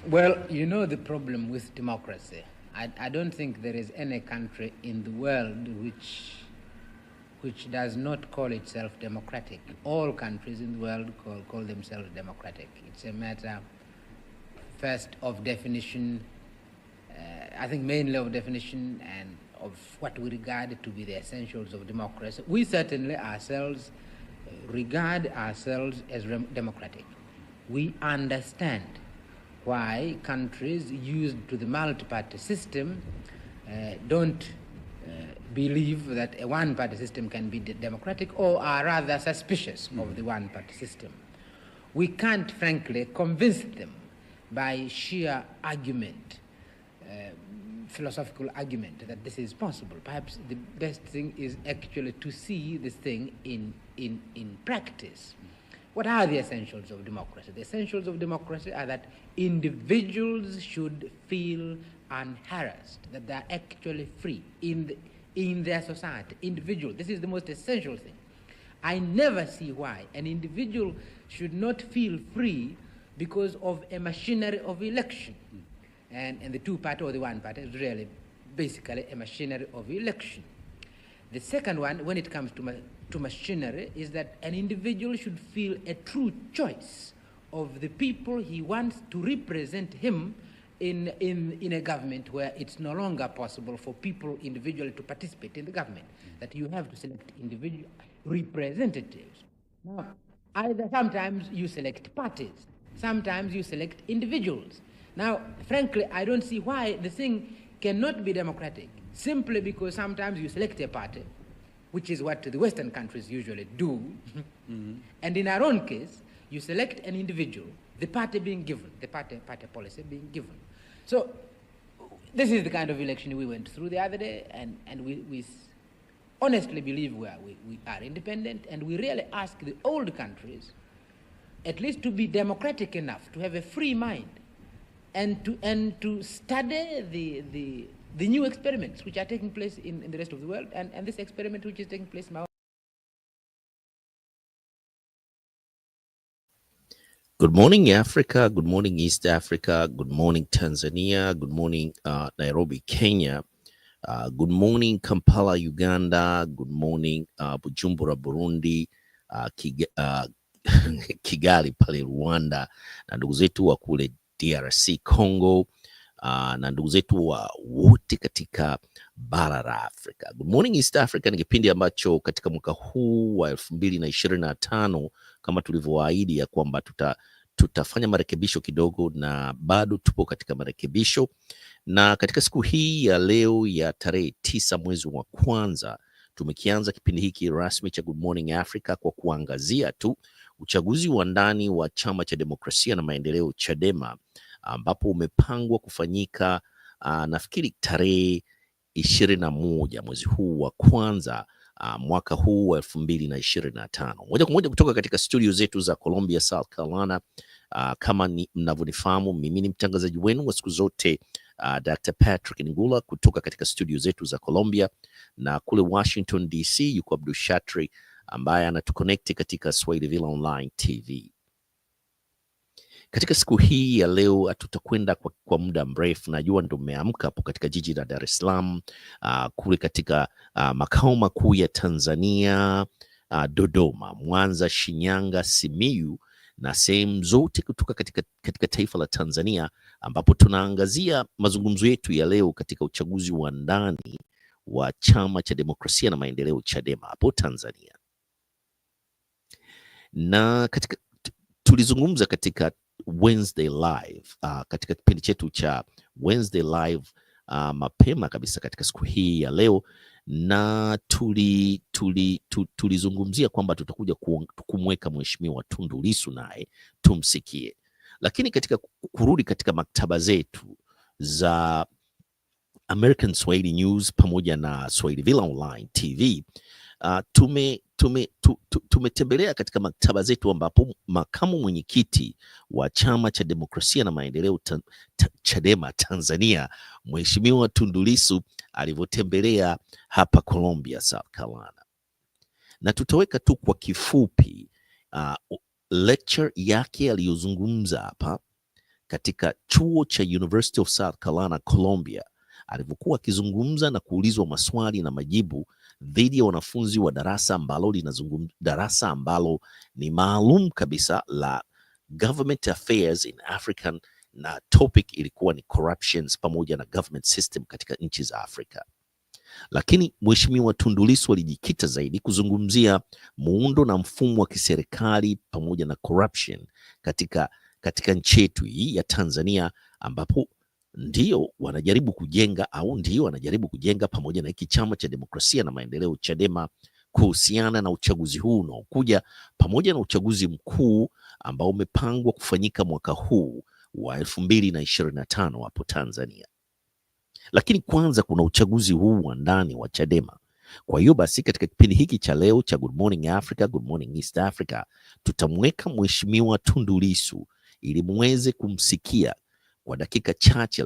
Well, you know the problem with democracy. I don't think there is any country in the world which does not call itself democratic. All countries in the world call themselves democratic. It's a matter, first, of definition, I think mainly of definition and of what we regard to be the essentials of democracy. We certainly ourselves regard ourselves as democratic. We understand why countries used to the multi-party system don't believe that a one-party system can be democratic, or are rather suspicious of the one-party system. We can't, frankly, convince them by sheer argument, philosophical argument, that this is possible. Perhaps the best thing is actually to see this thing in practice. What are the essentials of democracy? The essentials of democracy are that individuals should feel unharassed, that they are actually free in their society. Individual, this is the most essential thing. I never see why an individual should not feel free because of a machinery of election. And the two-party or the one-party is really basically a machinery of election. The second one, when it comes to machinery, is that an individual should feel a true choice of the people he wants to represent him in a government where it's no longer possible for people individually to participate in the government, that you have to select individual representatives. Now, sometimes you select parties, sometimes you select individuals. Now, frankly, I don't see why the thing cannot be democratic, simply because sometimes you select a party, which is what the Western countries usually do, and in our own case, you select an individual, the party being given, the party policy being given. So this is the kind of election we went through the other day, and we honestly believe we are independent, and we really ask the old countries at least to be democratic enough, to have a free mind, and to study the new experiments which are taking place in the rest of the world, and this experiment which is taking place now. Good morning, Africa. Good morning, East Africa. Good morning, Tanzania. Good morning, Nairobi, Kenya. Good morning, Kampala, Uganda. Good morning, Bujumbura, Burundi. Kigali pale Rwanda, na ndugu zetu wa kule DRC Congo, na ndugu zetu wa wote katika bara la Afrika. Good morning East Africa ni kipindi ambacho katika mwaka huu wa 2025 kama tulivyoahidi ya kwamba tutafanya marekebisho kidogo, na bado tupo katika marekebisho. Na katika siku hii ya leo ya tarehe 9 mwezi wa kwanza, tumekianza kipindi hiki rasmi cha Good Morning Africa kwa kuangazia tu uchaguzi wa ndani wa Chama cha Demokrasia na Maendeleo CHADEMA, ambapo umepangwa kufanyika nafikiri tarehe 21 mwezi huu wa kwanza mwaka huu wa 2025. Moja kwa moja kutoka katika studio zetu za Columbia, South Carolina. Kama mnavyonifahamu, mimi ni mtangazaji wenu wa siku zote Dr. Patrick Ngula kutoka katika studio zetu za Columbia, na kule Washington DC yuko Abdul Shatri ambaye anatuconnect katika Swahiliville Online TV. Katika siku hii ya leo tutakwenda kwa muda mrefu. Najua ndio mmeamka hapo katika jiji la Dar es Salaam, kule katika makao makuu ya Tanzania, Dodoma, Mwanza, Shinyanga, Simiyu na sehemu zote kutoka katika taifa la Tanzania, ambapo tunaangazia mazungumzo yetu ya leo katika uchaguzi wa ndani wa Chama cha Demokrasia na Maendeleo CHADEMA hapo Tanzania. Na tulizungumza katika Wednesday Live, katika kipindi chetu cha Wednesday Live mapema kabisa katika siku hii ya leo, na tulizungumzia kwamba tutakuja kumweka Mheshimiwa Tundu Lissu naye tumsikie. Lakini katika kurudi katika maktaba zetu za American Swahili News pamoja na Swahiliville Online TV, tumetembelea katika maktaba zetu ambapo makamu mwenyekiti wa Chama cha Demokrasia na Maendeleo CHADEMA Tanzania, Mheshimiwa Tundu Lissu alivyotembelea hapa Columbia, South Carolina. Na tutaweka tu kwa kifupi lecture yake aliyozungumza hapa katika chuo cha University of South Carolina Columbia, alivyokuwa akizungumza na kuulizwa maswali na majibu dhidi ya wanafunzi wa darasa ambalo ni maalum kabisa la government affairs in African, na topic ilikuwa ni corruptions pamoja na government system katika nchi za Afrika. Lakini Mheshimiwa Tundu Lissu alijikita zaidi kuzungumzia muundo na mfumo wa kiserikali pamoja na corruption katika nchi yetu hii ya Tanzania, ambapo ndio wanajaribu kujenga pamoja na hiki chama cha demokrasia na maendeleo CHADEMA, kuhusiana na uchaguzi huu unaokuja pamoja na uchaguzi mkuu ambao umepangwa kufanyika mwaka huu wa 2025 hapo Tanzania. Lakini kwanza kuna uchaguzi huu wa ndani wa CHADEMA. Kwa hiyo basi katika kipindi hiki cha leo cha Good Morning Africa, Good Morning East Africa, tutamweka Mheshimiwa Tundu Lissu ili muweze kumsikia kwa dakika chache,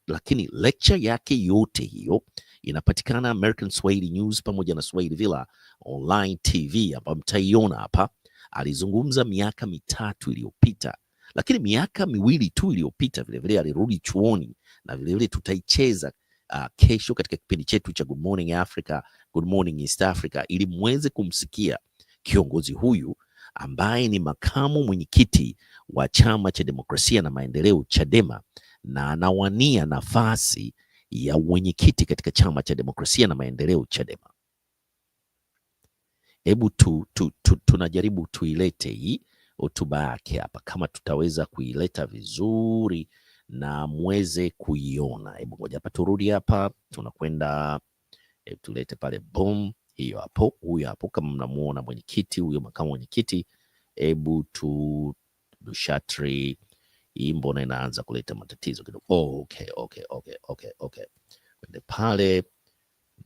lakini lecture yake yote hiyo inapatikana American Swahili News pamoja na Swahili Villa Online TV, ambayo mtaiona hapa. Alizungumza miaka mitatu iliyopita, lakini miaka miwili tu iliyopita vilevile alirudi chuoni, na vilevile tutaicheza kesho katika kipindi chetu cha Good Morning Africa, Good Morning East Africa, ili muweze kumsikia kiongozi huyu ambaye ni makamu mwenyekiti wa chama cha demokrasia na maendeleo CHADEMA, na anawania nafasi ya mwenyekiti katika chama cha demokrasia na maendeleo CHADEMA. Hebu tunajaribu tuilete hii hotuba yake hapa, kama tutaweza kuileta vizuri na muweze kuiona. Hebu ngoja hapa, turudi hapa, tunakwenda tulete pale, boom, hiyo hapo, huyo hapo, kama mnamuona mwenyekiti huyo, makamu mwenyekiti. Hebu dushatri hii, mbona inaanza kuleta matatizo kidogo? Okay. Kwende pale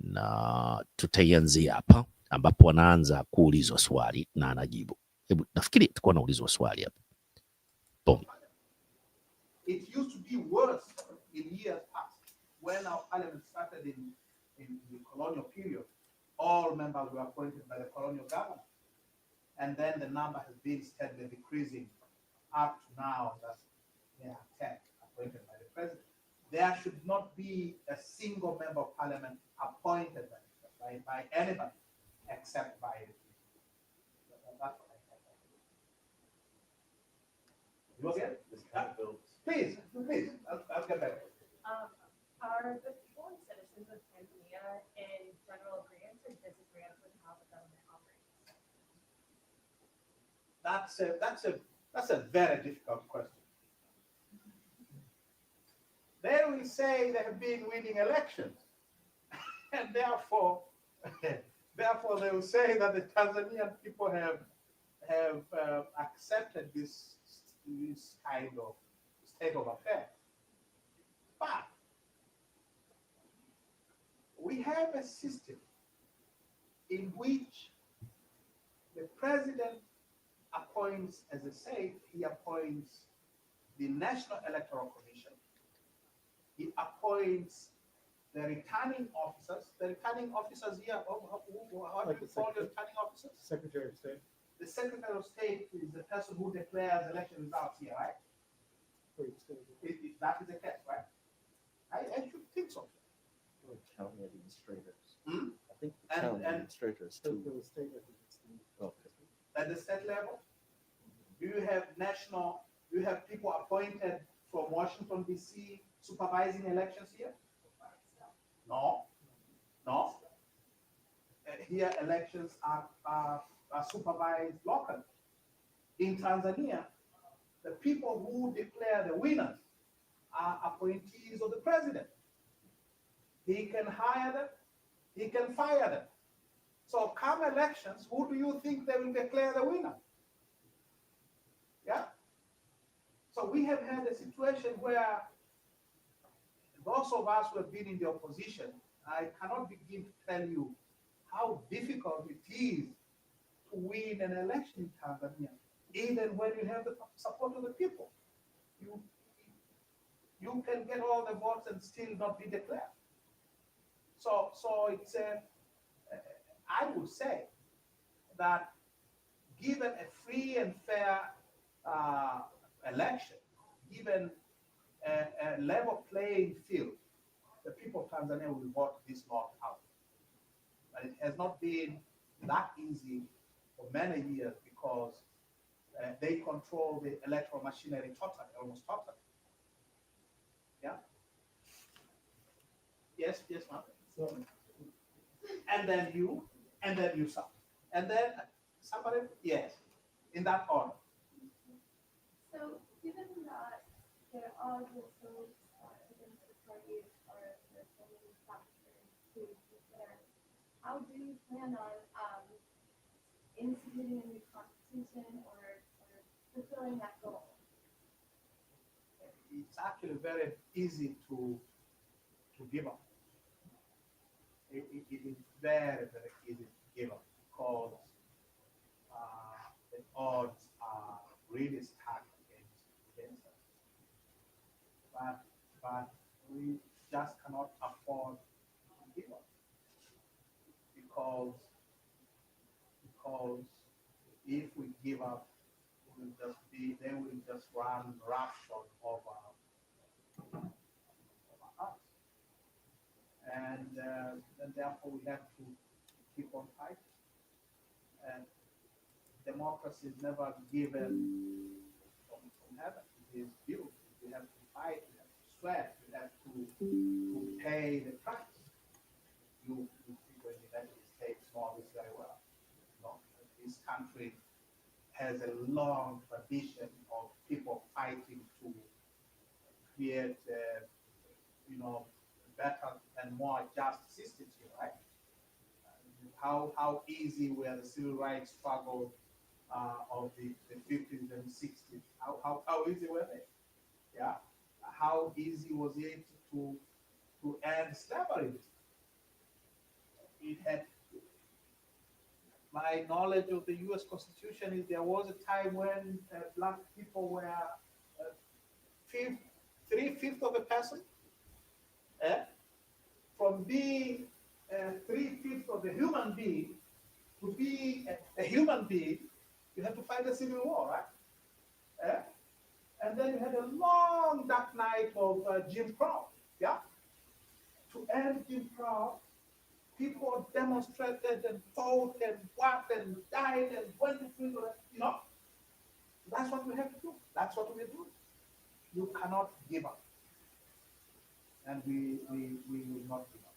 na tutaianzia hapa ambapo anaanza kuulizwa swali na anajibu. Hebu nafikiri tulikuwa naulizwa swali hapa. Boom. It used to be worse in years past when our parliament started in the colonial period. All members were appointed by the colonial government, and then the number has been steadily decreasing up to now that there are 10 appointed by the president. There should not be a single member of parliament appointed by anybody except by the people. That's what I think. You okay? Please, I'll get back. Are the people and citizens of Tanzania in general agreement or disagreement with how the government operates? That's a very difficult question. They will say they have been winning elections, and therefore they will say that the Tanzanian people have accepted this kind of state of affairs. But we have a system in which the president appoints, as I say, he appoints the National Electoral Commission. He appoints the returning officers. The returning officers here, how do you call the returning officers? Secretary of State. The Secretary of State is the person who declares election results here, right? That is the case, right? I should think so. County administrators. I think the county administrators too. At the state level, do you have people appointed from Washington, D.C. supervising elections here? No. Here elections are supervised locally. In Tanzania, the people who declare the winners are appointees of the president. He can hire them, he can fire them. So come elections, who do you think they will declare the winner? Yeah? So we have had a situation where those of us who have been in the opposition, I cannot begin to tell you how difficult it is to win an election in Tanzania, even when you have the support of the people. You can get all the votes and still not be declared. So it's I would say that given a free and fair election, given a level playing field, the people of Tanzania will vote this lot out. But it has not been that easy for many years because they control the electoral machinery totally, almost totally. Yeah? Yes, yes, ma'am. So, And then you, some. And then somebody, yes, in that order. So given that there are just so against the parties or there's so many factors to consider, how do you plan on instituting a new constitution or fulfilling that goal? It's actually very easy to give up. It is very, very easy to give up because the odds are really stacked against us. But we just cannot afford to give up because if we give up, they will just run roughshod over us, and therefore we have to keep on fighting. And democracy is never given from heaven. It is built. We have to fight. We have to sweat. We have to pay the price. You see when the United States know this very well. You know, this country has a long tradition of people fighting to create, better and more just systems here, right? How easy were the civil rights struggle of the 50s and 60s? How easy were they? Yeah. How easy was it to end slavery? It had, my knowledge of the U.S. Constitution is there was a time when black people were three-fifths of a person. From being three-fifths of a human being to be a human being, you have to fight a civil war, right? And then you had a long dark night of Jim Crow, yeah? To end Jim Crow, people demonstrated and fought and fought and died and went to prison, That's what we have to do. That's what we do. You cannot give up. And we will not give up.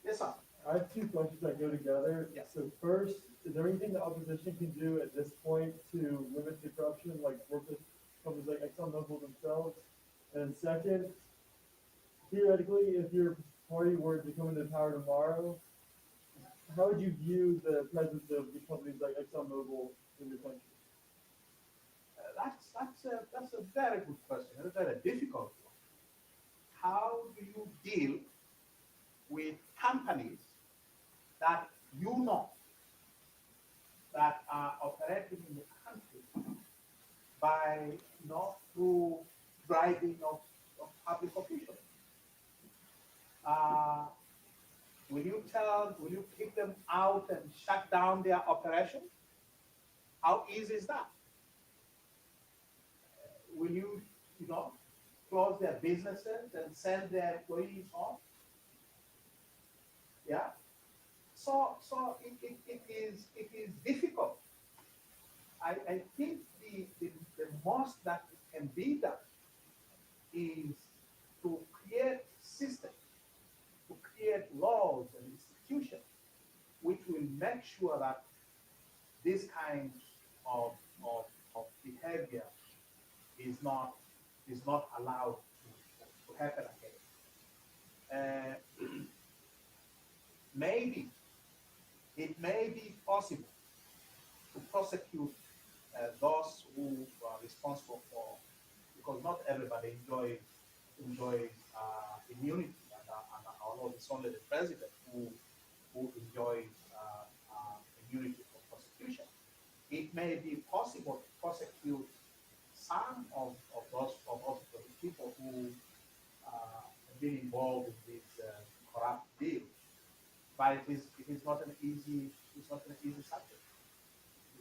Yes, sir. I have two questions that go together. Yeah. So first, is there anything the opposition can do at this point to limit the corruption, like work with companies like ExxonMobil themselves? And second, theoretically, if your party were to come into power tomorrow, how would you view the presence of the companies like ExxonMobil in your country? That's a very good question. A very difficult one. How do you deal with companies that you know that are operating in the country by through bribing of public officials? Will you kick them out and shut down their operation? How easy is that? Will you, close their businesses and send their employees home? Yeah. So it is difficult. I think the most that can be done is to create systems, to create laws and institutions which will make sure that this kind of behavior is not allowed to happen again. Maybe it may be possible to prosecute those who are responsible for, because not everybody enjoys immunity, and although it's only the president who enjoys immunity from prosecution. It may be possible to prosecute some of the people who have been involved in this corrupt deal, but it is not an easy subject. It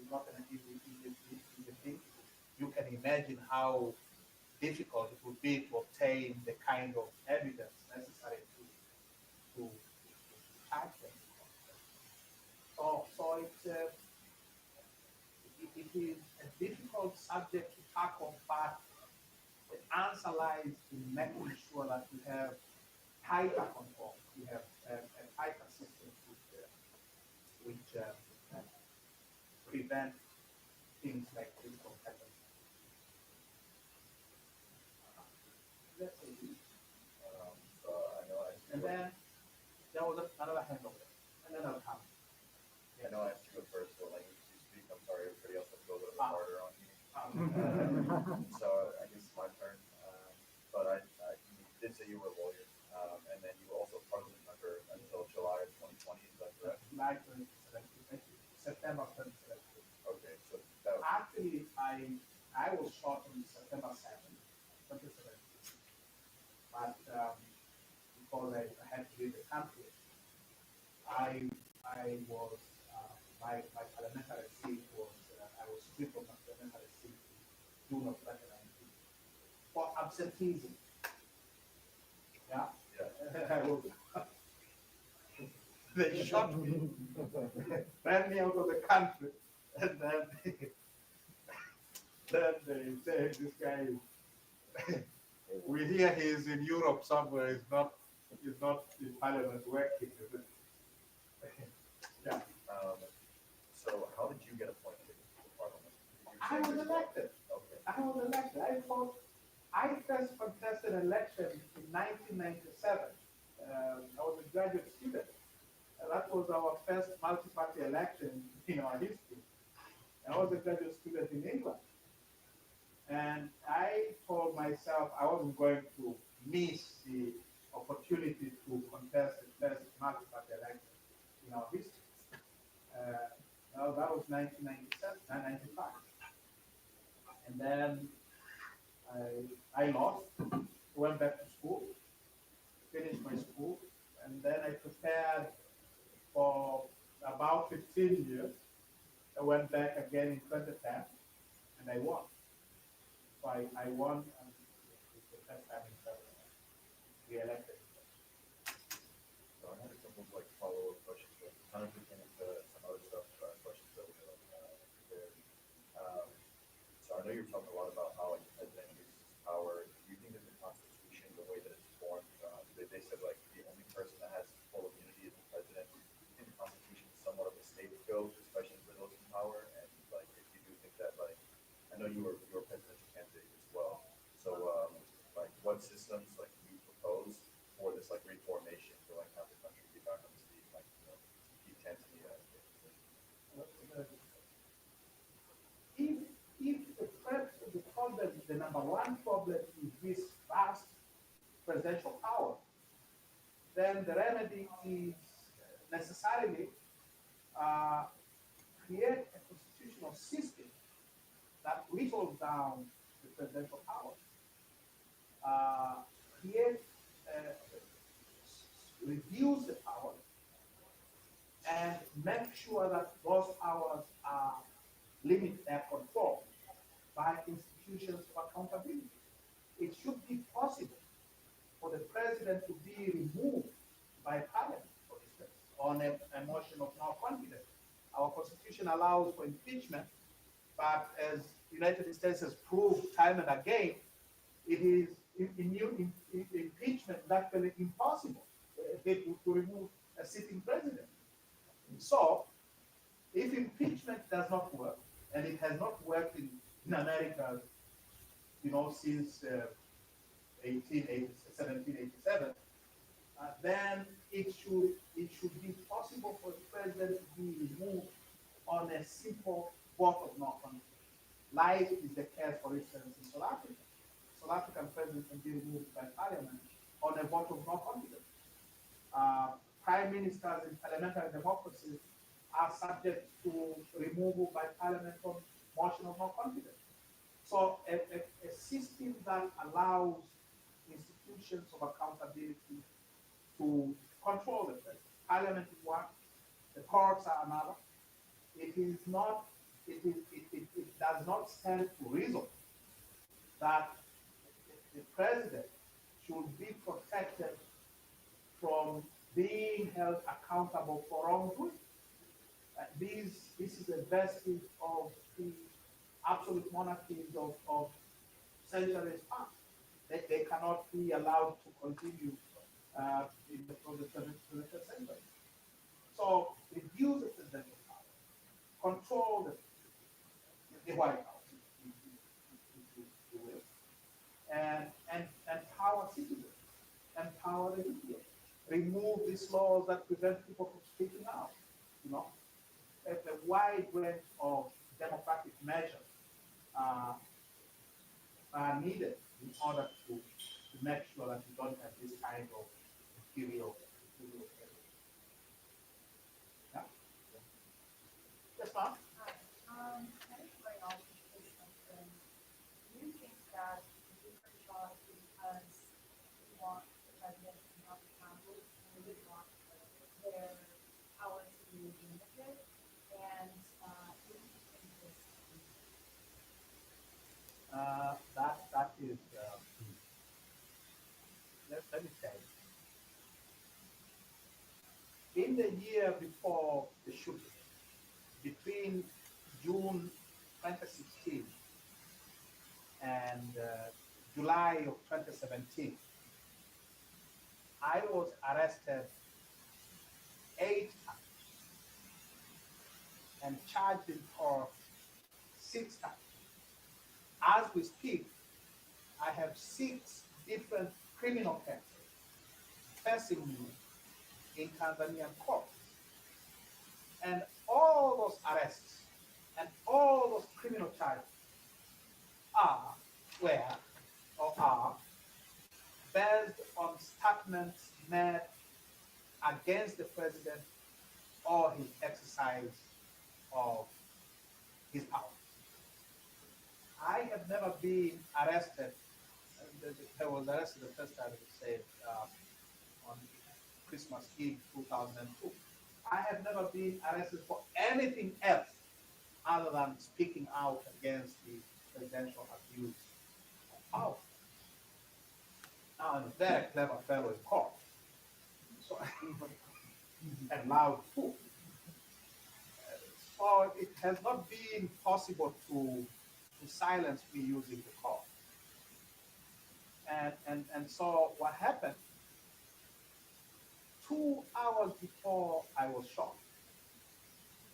is not an easy thing. You can imagine how difficult it would be to obtain the kind of evidence necessary to charge them. So it is a difficult subject to tackle, but the answer lies in making sure that we have tighter control. We have a tighter system which prevent things like this from happening. Let's see. So I know And then there was another hand over there, and then I'll come. I know I asked you at first what language you speak. I'm sorry, everybody else has to go a little bit harder on you. So I guess it's my turn. But you did say you were a lawyer, and then you were also parliament member until July of 2020. Is that correct? July 2017, September 2017. Okay, so that was, Actually, I was shot on September 7th, 2017. But because I had to leave the country, I was my parliamentary seat was I was stripped of my parliamentary seat in June of 2019 for absenteeism. Yeah. yeah. I was, they shot me, ran me out of the country, and then they say this guy is we hear he's in Europe somewhere. He's not in Parliament working. Yeah. So how did you get appointed to parliament? Did you I say was this- elected. Okay. I was elected. I first contested an election in 1997. I was a graduate student. That was our first multi-party election in our history. I was a graduate student in England. And I told myself I wasn't going to miss the opportunity to contest the first multi-party election in our history. That was 1997, 1995. And then I lost, went back to school, finished my school, and then I prepared for about 15 years. I went back again in 2010, and I won. So I won the first time in re-elected. So I had a couple of like follow-up questions, but kind of looking into some other stuff, questions that we prepared. So I know you're talking a lot about how like, the president uses his power. Do you think that the Constitution, the way that it's formed, they said like the only person that has full immunity is the president. Do you think the Constitution is somewhat of a scapegoat, especially for those in power? And like, if you do think that, like, I know you were a presidential candidate as well. So like, what systems like do you propose for this like reformation to like have the country get back on its feet, like keep Tanzania? If the problem, the number one problem is this vast presidential power, then the remedy is necessarily create a constitutional system that whittles down the presidential power. Create, reduce the power, and make sure that those powers are limited and controlled by institutions of accountability. It should be possible for the president to be removed by parliament, for instance, on a motion of no confidence. Our constitution allows for impeachment, but as the United States has proved time and again, it is impeachment is actually impossible to remove a sitting president. So, if impeachment does not work, and it has not worked in America, since 1787, then it should be possible for the president to be removed on a simple vote of no confidence. Like is the case, for instance, in South Africa. South African president can be removed by parliament on a vote of no confidence. Prime ministers in parliamentary democracies are subject to removal by parliament on motion of no confidence. So a system that allows institutions of accountability to control the president. Parliament is one, the courts are another. It does not stand to reason that the president should be protected from being held accountable for wrongdoing. This is a vestige of the absolute monarchies of centuries past. They cannot be allowed to continue in the 21st century. So reduce the presidential power, control the White House, if you will, and empower citizens, empower the media, remove these laws that prevent people from speaking out. You know, a wide range of democratic measures are needed in order to make sure that we don't have this kind of imperial. Yeah. Yes, ma'am. I think my knowledge is something. Do you think that these are shot because we want the president to not be accountable, and we want their power to be limited? And do you think this? That is. Let me say. In the year before the shooting, between June 2016 and July of 2017, I was arrested 8 times and charged in court 6 times. As we speak, I have 6 different criminal cases facing me in Tanzanian courts. And all those arrests and all those criminal charges are based on statements made against the president or his exercise of his power. I have never been arrested. I was arrested the first time, said, on Christmas Eve 2002. I have never been arrested for anything else other than speaking out against the presidential abuse of power. Now, I'm a very clever fellow in court, so and loud too. So it has not been possible to silence me using the court. And so what happened, 2 hours before I was shot,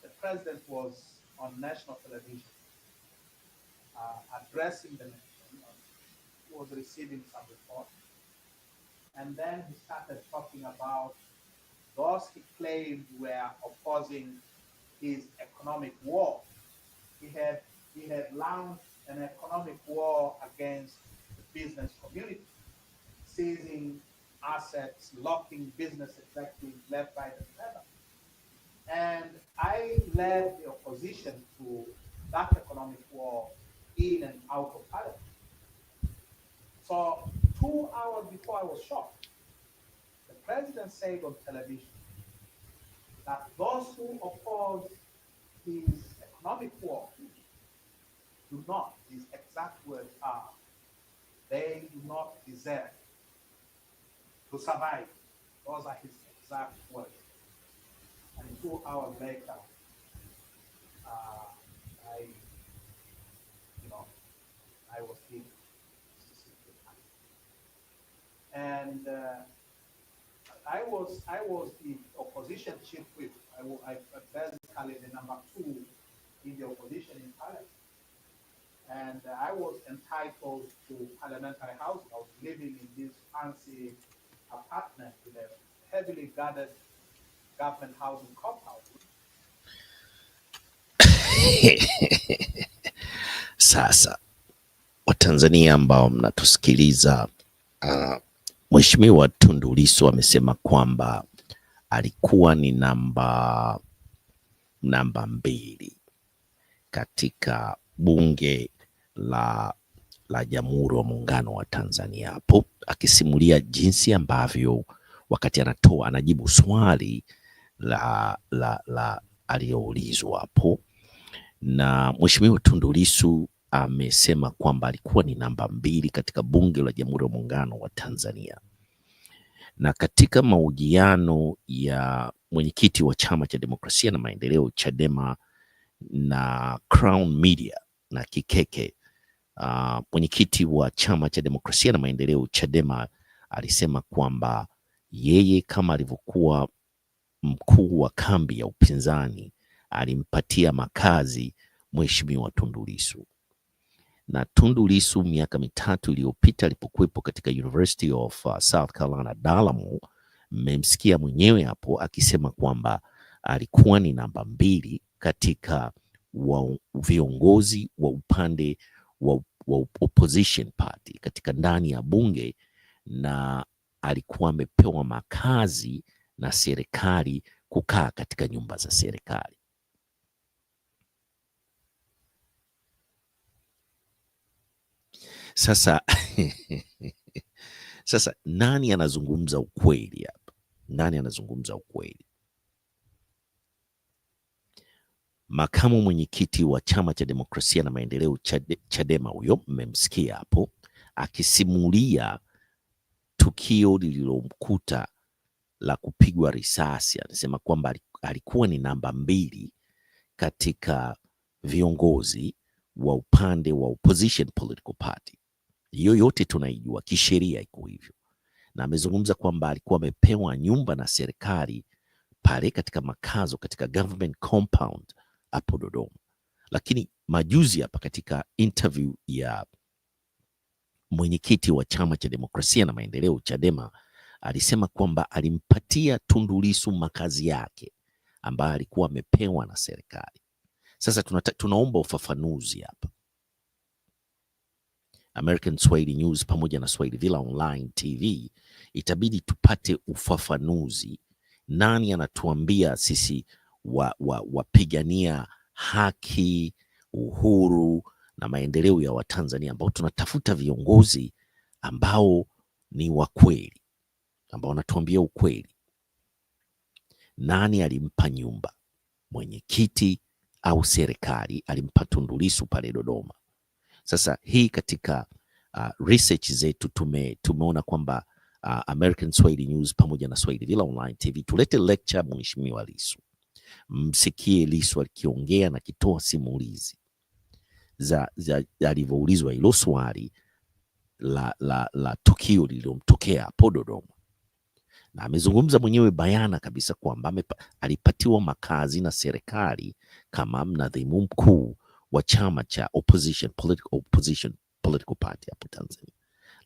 the president was on national television addressing the nation. He was receiving some reports. And then he started talking about those he claimed were opposing his economic war. He had launched an economic war against the business community, seizing assets, locking business executives left, right, and center. And I led the opposition to that economic war in and out of Parliament. So 2 hours before I was shot, the president said on television that those who oppose his economic war do not, his exact words are, they do not deserve to survive. Those are his exact words. And 2 hours later, I was hit. And I was the opposition chief whip. I basically the number 2 in the opposition in Parliament. And I was entitled to parliamentary housing. I was living in this fancy apartment with a heavily guarded government housing compound. Sasa Watanzania ambao mnatusikiliza, Mheshimiwa Tundu Lissu amesema kwamba alikuwa ni namba 2 katika bunge la Jamhuri ya Muungano wa Tanzania, hapo akisimulia jinsi ambavyo wakati anajibu swali la aliyoulizwa hapo, na Mheshimiwa Tundu Lissu amesema kwamba alikuwa ni namba 2 katika bunge la Jamhuri ya Muungano wa Tanzania. Na katika mahojiano ya mwenyekiti wa Chama cha Demokrasia na Maendeleo CHADEMA na Crown Media na Kikeke, mwenyekiti wa Chama cha Demokrasia na Maendeleo CHADEMA alisema kwamba yeye kama alivyokuwa mkuu wa kambi ya upinzani alimpatia makazi Mheshimiwa Tundu Lissu. Na Tundu Lissu miaka 3 iliyopita alipokuwepo katika University of South Carolina Dalamo, mmemsikia mwenyewe hapo akisema kwamba alikuwa ni namba 2 katika viongozi wa upande wa opposition party katika ndani ya bunge, na alikuwa amepewa makazi na serikali kukaa katika nyumba za serikali. Sasa sasa nani anazungumza ukweli hapa? Nani anazungumza ukweli? Makamu mwenyekiti wa Chama cha Demokrasia na Maendeleo CHADEMA, huyo mmemsikia hapo akisimulia tukio lililomkuta la kupigwa risasi. Anasema kwamba alikuwa ni namba 2 katika viongozi wa upande wa opposition political party. Hiyo yote tunaijua, kisheria iko hivyo. Na amezungumza kwamba alikuwa amepewa nyumba na serikali pale katika makazo katika government compound hapo Dodoma. Lakini majuzi hapa katika interview ya mwenyekiti wa Chama cha Demokrasia na Maendeleo CHADEMA alisema kwamba alimpatia Tundu Lissu makazi yake ambayo alikuwa amepewa na serikali. Sasa tunaomba ufafanuzi hapa. American Swahili News pamoja na Swahili Villa Online TV itabidi tupate ufafanuzi. Nani anatuambia sisi wapigania haki, uhuru na maendeleo ya Watanzania ambao tunatafuta viongozi ambao ni wa kweli, ambao wanatuambia ukweli. Nani alimpa nyumba? Mwenyekiti au serikali alimpa Tundu Lissu pale Dodoma? Sasa hii katika research zetu tumeona kwamba American Swahili News pamoja na Swahili Villa Online TV tulete lecture Mheshimiwa Lissu. Msikie Lissu akiongea na kitoa simulizi za alivyoulizwa hilo swali la tukio lililomtokea hapo Dodoma. Na amezungumza mwenyewe bayana kabisa kwamba alipatiwa makazi na serikali kama mnadhimu mkuu wa chama cha opposition political party hapo Tanzania.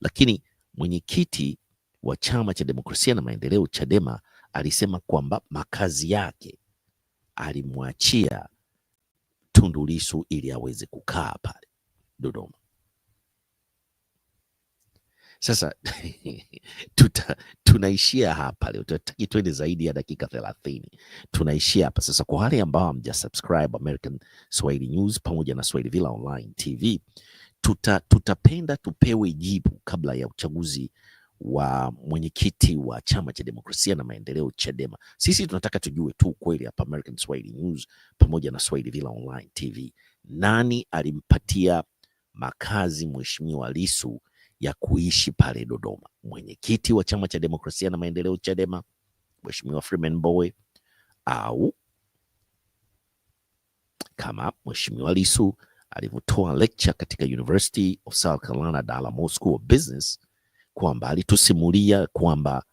Lakini mwenyekiti wa Chama cha Demokrasia na Maendeleo CHADEMA alisema kwamba makazi yake alimwachia Tundu Lissu ili aweze kukaa pale Dodoma. Sasa tunaishia hapa leo, tutaki twende zaidi ya dakika 30. Tunaishia hapa sasa. Kwa wale ambao hamja subscribe American Swahili News pamoja na Swahili Villa Online TV, tutapenda tupewe jibu kabla ya uchaguzi wa mwenyekiti wa Chama cha Demokrasia na Maendeleo CHADEMA. Sisi tunataka tujue tu kweli hapa American Swahili News pamoja na Swahili Villa Online TV, nani alimpatia makazi Mheshimiwa Lissu ya kuishi pale Dodoma? Mwenyekiti wa Chama cha Demokrasia na Maendeleo CHADEMA Mheshimiwa Freeman Mbowe, au kama Mheshimiwa Lissu alivyotoa lecture katika University of South Carolina Dalamo School of Business, kwamba alitusimulia kwamba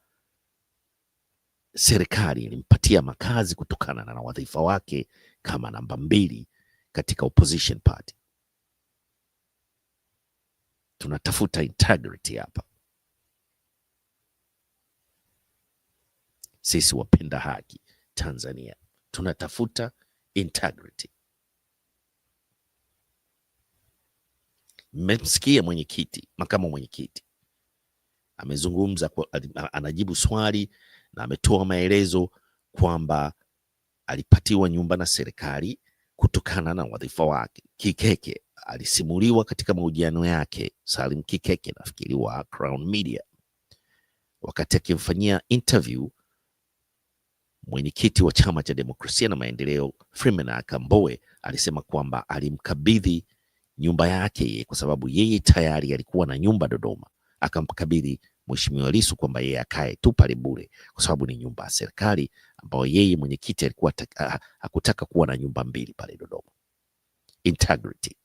serikali ilimpatia makazi kutokana na wadhifa wake kama namba 2 katika opposition party. Tunatafuta integrity hapa. Sisi wapenda haki Tanzania tunatafuta integrity. Mmemsikia mwenyekiti, makamu mwenyekiti amezungumza, anajibu swali na ametoa maelezo kwamba alipatiwa nyumba na serikali kutokana na wadhifa wake. Kikeke alisimuliwa katika mahojiano yake, Salim Kikeke nafikiri wa Crown Media, wakati akimfanyia interview mwenyekiti wa Chama cha Demokrasia na Maendeleo Freeman Mbowe, alisema kwamba alimkabidhi nyumba yake yeye, kwa sababu yeye tayari alikuwa na nyumba Dodoma, akamkabidhi Mheshimiwa Lissu kwamba yeye akae tu pale bure, kwa sababu ni nyumba ya serikali ambayo yeye mwenyekiti alikuwa hakutaka kuwa na nyumba mbili pale Dodoma. Integrity.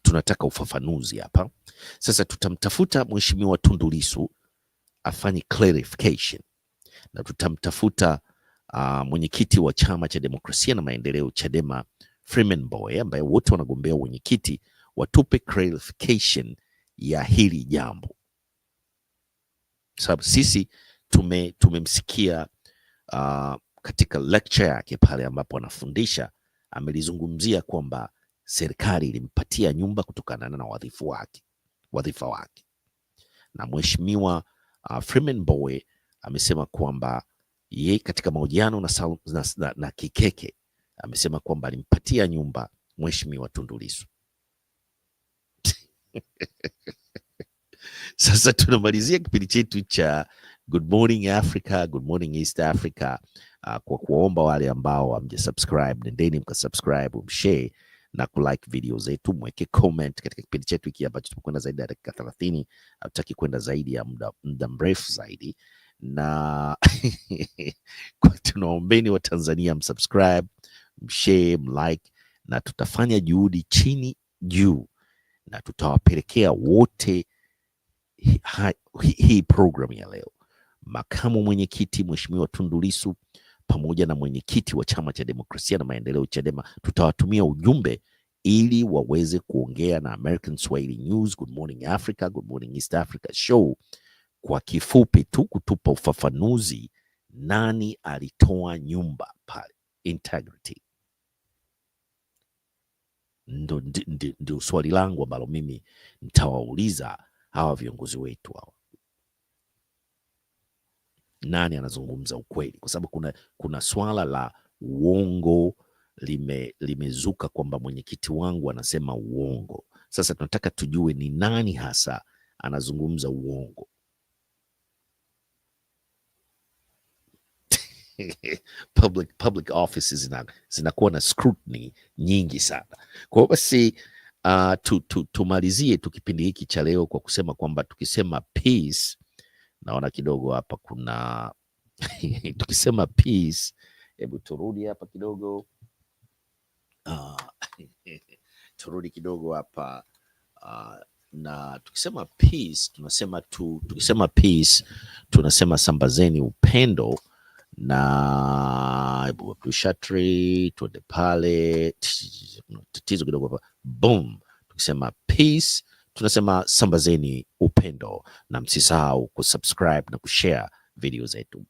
Tunataka ufafanuzi hapa. Sasa tutamtafuta Mheshimiwa Tundu Lissu afanye clarification, na tutamtafuta mwenyekiti wa Chama cha Demokrasia na Maendeleo CHADEMA Freeman Mbowe, ambaye wote wanagombea mwenyekiti, watupe clarification ya hili jambo. Sababu sisi tumemsikia katika lecture yake pale ambapo anafundisha, amelizungumzia kwamba serikali ilimpatia nyumba kutokana na wadhifa wake. Na Mheshimiwa Freeman Mbowe amesema kwamba yeye katika mahojiano na Kikeke amesema kwamba alimpatia nyumba Mheshimiwa Tundu Lissu. Sasa tunamalizia kipindi chetu cha Good Morning Africa, Good Morning East Africa kwa kuomba wale ambao hamjasubscribe, nendeni mkasubscribe, mshare na kulike video zetu, mweke comment katika kipindi chetu hiki ambacho tumekwenda zaidi ya dakika 30, hatutaki kwenda zaidi ya muda mrefu zaidi. Na tunaombeni wa Tanzania msubscribe, mshare, mlike, na tutafanya juhudi chini juu na tutawapelekea wote hii program ya leo. Makamu mwenyekiti Mheshimiwa Tundu Lissu pamoja na mwenyekiti wa Chama cha Demokrasia na Maendeleo CHADEMA, tutawatumia ujumbe ili waweze kuongea na American Swahili News, Good Morning Africa, Good Morning East Africa show, kwa kifupi tu kutupa ufafanuzi nani alitoa nyumba pale. Integrity ndio swali langu ambalo mimi nitawauliza hawa viongozi wetu hawa. Nani anazungumza ukweli? Kwa sababu kuna swala la uongo limezuka kwamba mwenyekiti wangu anasema uongo. Sasa tunataka tujue ni nani hasa anazungumza uongo. Public offices zinakuwa na scrutiny nyingi sana. Kwa hiyo basi tumalizie tu kipindi hiki cha leo kwa kusema kwamba tukisema peace, naona kidogo hapa kuna tukisema peace, hebu turudi hapa kidogo, turudi kidogo hapa, na tukisema peace tunasema sambazeni upendo, na hebu tushatri tuende pale, tatizo kidogo hapa, boom. Tukisema peace tunasema sambazeni upendo, na msisahau kusubscribe na kushare video zetu.